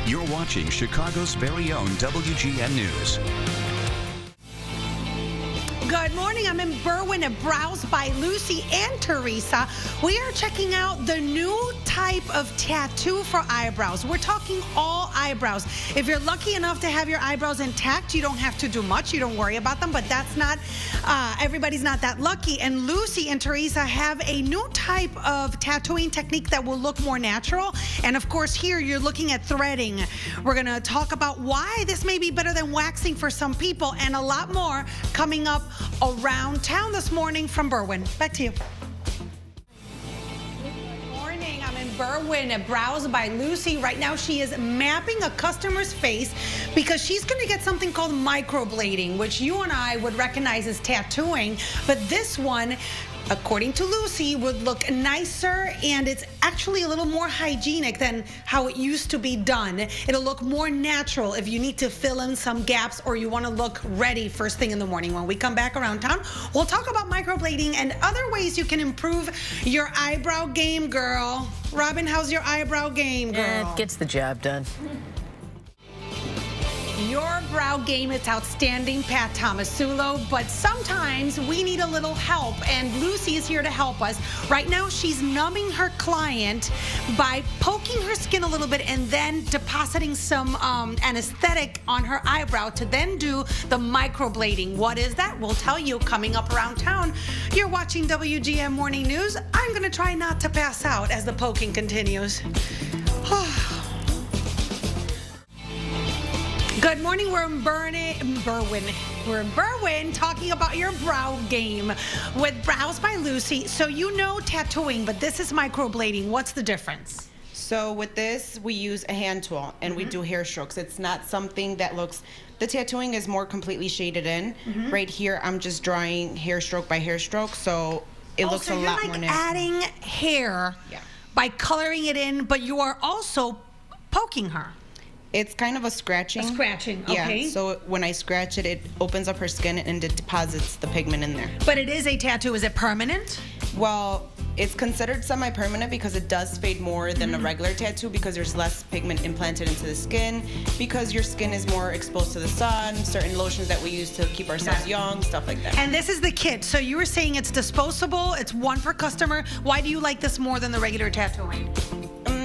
You're watching Chicago's very own WGN News. Good morning. I'm in Berwyn at Brows by Lucy and Teresa. We are checking out the new type of tattoo for eyebrows. We're talking all eyebrows. If you're lucky enough to have your eyebrows intact, you don't have to do much. You don't worry about them, but that's not, everybody's not that lucky. And Lucy and Teresa have a new type of tattooing technique that will look more natural. And of course, here you're looking at threading. We're going to talk about why this may be better than waxing for some people and a lot more coming up around town this morning from Berwyn. Back to you. Good morning. I'm in Berwyn at Brows by Lucy. Right now she is mapping a customer's face because she's going to get something called microblading, which you and I would recognize as tattooing, but this one, according to Lucy, would look nicer, and it's actually a little more hygienic than how it used to be done. It'll look more natural if you need to fill in some gaps or you want to look ready first thing in the morning. When we come back around town, we'll talk about microblading and other ways you can improve your eyebrow game, girl. Robin, how's your eyebrow game, girl? It gets the job done. Your brow game is outstanding, Pat Tomasulo, but sometimes we need a little help, and Lucy is here to help us. Right now, she's numbing her client by poking her skin a little bit and then depositing some anesthetic on her eyebrow to then do the microblading. What is that? We'll tell you coming up around town. You're watching WGN Morning News. I'm going to try not to pass out as the poking continues. Good morning. We're in Berwyn. We're in Berwyn talking about your brow game with Brows by Lucy. So you know tattooing, but this is microblading. What's the difference? So with this, we use a hand tool and we do hair strokes. It's not something that looks, the tattooing is more completely shaded in. Right here, I'm just drawing hair stroke by hair stroke, so it looks a lot more natural. So you're like adding hair by coloring it in, but you are also poking her. It's kind of a scratching. Okay. Yeah, so when I scratch it, it opens up her skin and it deposits the pigment in there. But it is a tattoo. Is it permanent? Well, it's considered semi-permanent because it does fade more than a regular tattoo because there's less pigment implanted into the skin, because your skin is more exposed to the sun, certain lotions that we use to keep ourselves young, stuff like that. And this is the kit. So you were saying it's disposable, it's one per customer. Why do you like this more than the regular tattooing?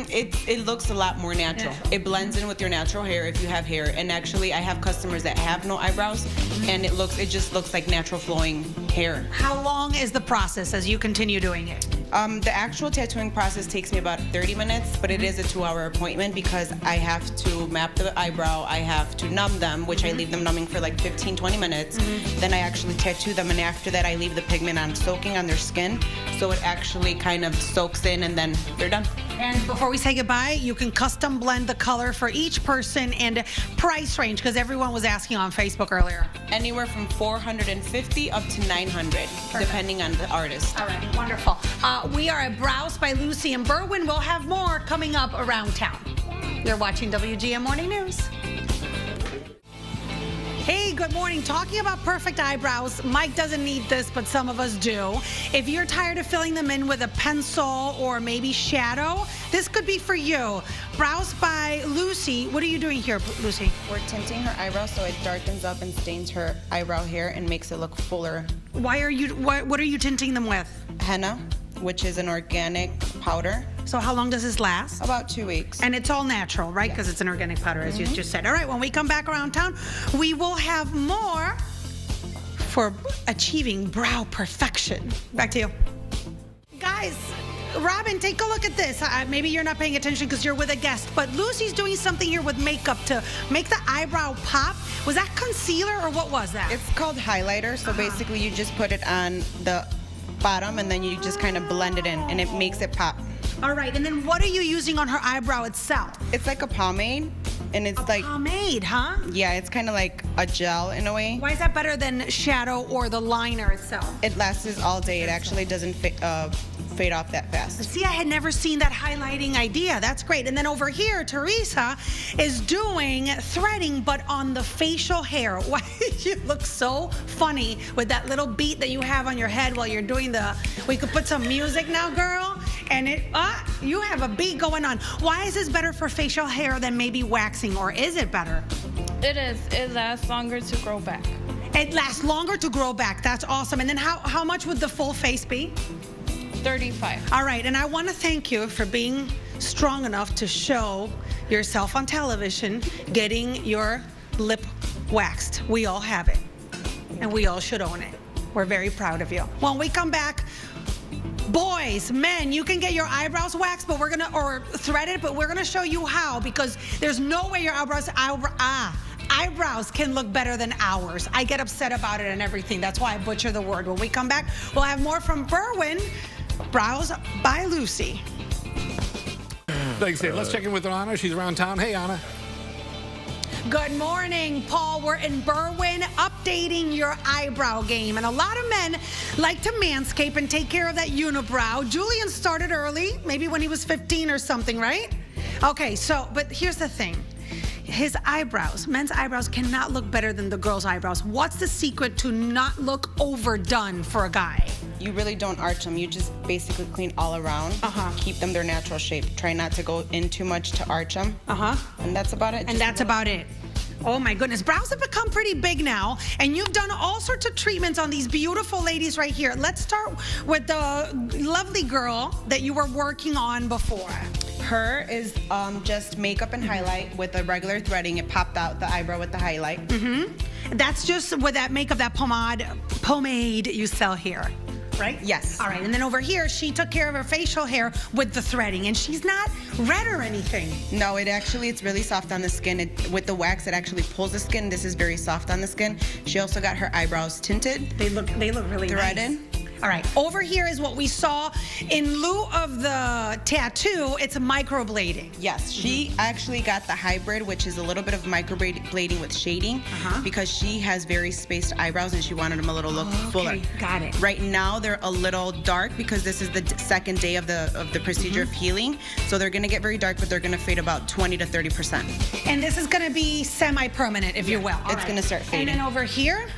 It looks a lot more natural. It blends in with your natural hair if you have hair. And actually, I have customers that have no eyebrows, and it just looks like natural flowing hair. How long is the process as you continue doing it? The actual tattooing process takes me about 30 minutes, but it is a 2-hour appointment because I have to map the eyebrow, I have to numb them, which I leave them numbing for like 15-20 minutes. Then I actually tattoo them, and after that I leave the pigment on soaking on their skin, so it actually kind of soaks in, and then they're done. And before we say goodbye, you can custom blend the color for each person and price range, because everyone was asking on Facebook earlier. Anywhere from $450 up to $900, depending on the artist. All right, wonderful. We are at Brows by Lucy in Berwyn. We'll have more coming up around town. You're watching WGN Morning News. Hey, good morning. Talking about perfect eyebrows. Mike doesn't need this, but some of us do. If you're tired of filling them in with a pencil or maybe shadow, this could be for you. Brows by Lucy. What are you doing here, Lucy? We're tinting her eyebrow so it darkens up and stains her eyebrow hair and makes it look fuller. What are you tinting them with? Henna, which is an organic powder. So how long does this last? About 2 weeks. And it's all natural, right? Because it's an organic powder, as you just said. All right, when we come back around town, we will have more for achieving brow perfection. Back to you. Guys, Robin, take a look at this. Maybe you're not paying attention because you're with a guest, but Lucy's doing something here with makeup to make the eyebrow pop. Was that concealer or what was that? It's called highlighter. So basically you just put it on the bottom and then you just kind of blend it in and it makes it pop. All right, and then what are you using on her eyebrow itself? It's like a pomade, and it's like pomade, huh? Yeah, it's kind of like a gel in a way. Why is that better than shadow or the liner itself? It lasts all day. It actually doesn't fade off that fast. See, I had never seen that highlighting idea. That's great. And then over here, Teresa is doing threading, but on the facial hair. Why you look so funny with that little beat that you have on your head while you're doing we could put some music now, girl. And you have a beat going on. Why is this better for facial hair than maybe waxing, or is it better? It is. It lasts longer to grow back. It lasts longer to grow back. That's awesome. And then how much would the full face be? $35. All right, and I want to thank you for being strong enough to show yourself on television getting your lip waxed. We all have it, and we all should own it. We're very proud of you. When we come back, boys, men, you can get your eyebrows waxed, but or threaded, but we're gonna show you how, because there's no way your eyebrows can look better than ours. I get upset about it and everything. That's why I butcher the word. When we come back, we'll have more from Berwyn, Brows by Lucy. Thanks, Dave. Let's check in with Anna. She's around town. Hey, Anna. Good morning, Paul. We're in Berwyn updating your eyebrow game. And a lot of men like to manscape and take care of that unibrow. Julian started early, maybe when he was 15 or something, right? Okay, but here's the thing. His eyebrows, men's eyebrows, cannot look better than the girls' eyebrows. What's the secret to not look overdone for a guy? You really don't arch them. You just basically clean all around. Keep them their natural shape. Try not to go in too much to arch them. And that's about it. And that's about it. Oh my goodness, brows have become pretty big now, and you've done all sorts of treatments on these beautiful ladies right here. Let's start with the lovely girl that you were working on before. Her is just makeup and highlight with a regular threading. It popped out the eyebrow with the highlight. That's just with that makeup, that pomade you sell here, right? Yes. All right, and then over here, she took care of her facial hair with the threading, and she's not red or anything. No, it's really soft on the skin. With the wax, it actually pulls the skin. This is very soft on the skin. She also got her eyebrows tinted. They look really threaded. Nice. All right, over here is what we saw. In lieu of the tattoo, it's a microblading. Yes, she actually got the hybrid, which is a little bit of microblading with shading, because she has very spaced eyebrows and she wanted them a little look fuller. Got it. Right now, they're a little dark because this is the second day of the procedure of healing. So they're gonna get very dark, but they're gonna fade about 20 to 30%. And this is gonna be semi-permanent, if you will. It's gonna start fading. And then over here,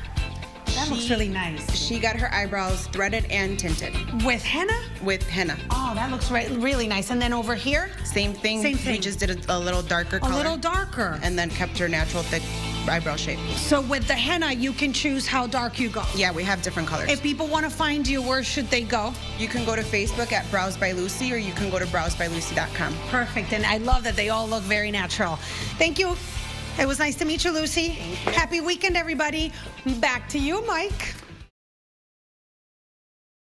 that looks really nice. She got her eyebrows threaded and tinted. With henna? With henna. Oh, that looks really nice. And then over here? Same thing. We just did a little darker color. A little darker. And then kept her natural thick eyebrow shape. So with the henna, you can choose how dark you go. Yeah, we have different colors. If people want to find you, where should they go? You can go to Facebook at Brows by Lucy, or you can go to browsbylucy.com. Perfect. And I love that they all look very natural. Thank you. It was nice to meet you, Lucy. Happy weekend, everybody. Back to you, Mike.